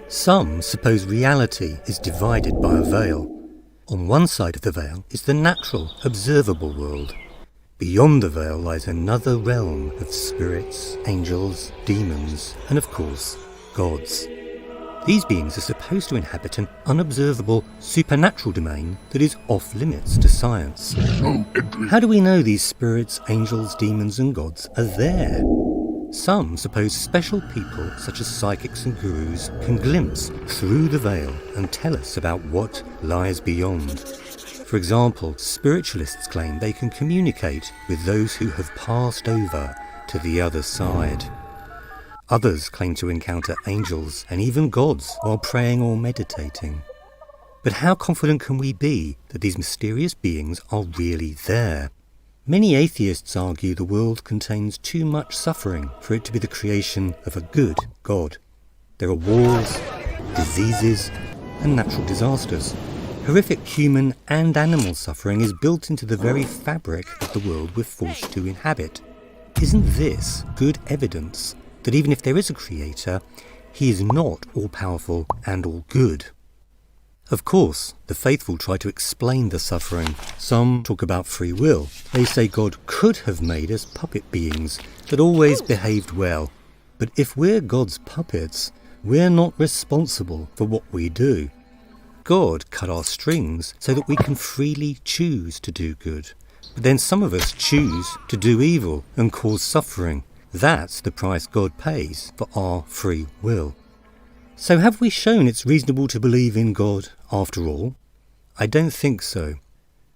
Some suppose reality is divided by a veil. On one side of the veil is the natural, observable world. Beyond the veil lies another realm of spirits, angels, demons, and of course, gods. These beings are supposed to inhabit an unobservable, supernatural domain that is off limits to science. How do we know these spirits, angels, demons, and gods are there? Some suppose special people, such as psychics and gurus, can glimpse through the veil and tell us about what lies beyond. For example, spiritualists claim they can communicate with those who have passed over to the other side. Others claim to encounter angels and even gods while praying or meditating. But how confident can we be that these mysterious beings are really there? Many atheists argue the world contains too much suffering for it to be the creation of a good God. There are wars, diseases, and natural disasters. Horrific human and animal suffering is built into the very fabric of the world we're forced to inhabit. Isn't this good evidence that even if there is a creator, he is not all-powerful and all-good? Of course, the faithful try to explain the suffering. Some talk about free will. They say God could have made us puppet beings that always behaved well. But if we're God's puppets, we're not responsible for what we do. God cut our strings so that we can freely choose to do good. But then some of us choose to do evil and cause suffering. That's the price God pays for our free will. So have we shown it's reasonable to believe in God after all? I don't think so.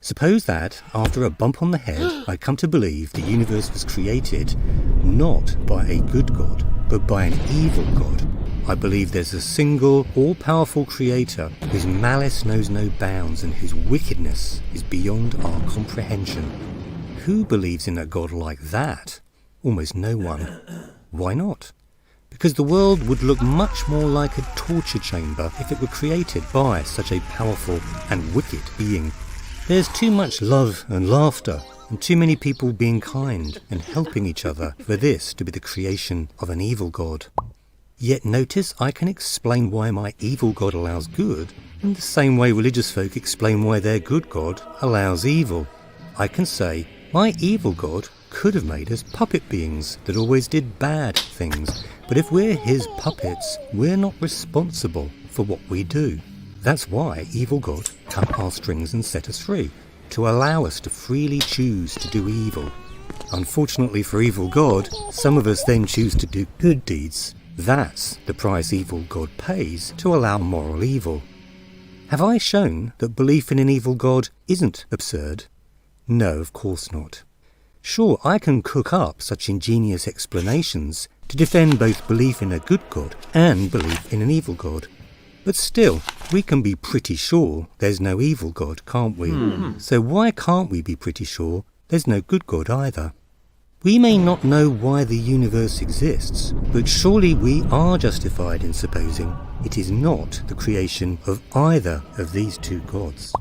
Suppose that, after a bump on the head, I come to believe the universe was created not by a good God, but by an evil God. I believe there's a single, all-powerful creator whose malice knows no bounds and whose wickedness is beyond our comprehension. Who believes in a God like that? Almost no one. Why not? Because the world would look much more like a torture chamber if it were created by such a powerful and wicked being. There's too much love and laughter, and too many people being kind and helping each other for this to be the creation of an evil God. Yet notice I can explain why my evil God allows good, in the same way religious folk explain why their good God allows evil. I can say, my evil God could have made us puppet beings that always did bad things, but if we're his puppets, we're not responsible for what we do. That's why evil God cut our strings and set us free, to allow us to freely choose to do evil. Unfortunately for evil God, some of us then choose to do good deeds. That's the price evil God pays to allow moral evil. Have I shown that belief in an evil God isn't absurd? No, of course not. Sure, I can cook up such ingenious explanations to defend both belief in a good God and belief in an evil God. But still, we can be pretty sure there's no evil God, can't we? So why can't we be pretty sure there's no good God either? We may not know why the universe exists, but surely we are justified in supposing it is not the creation of either of these two gods.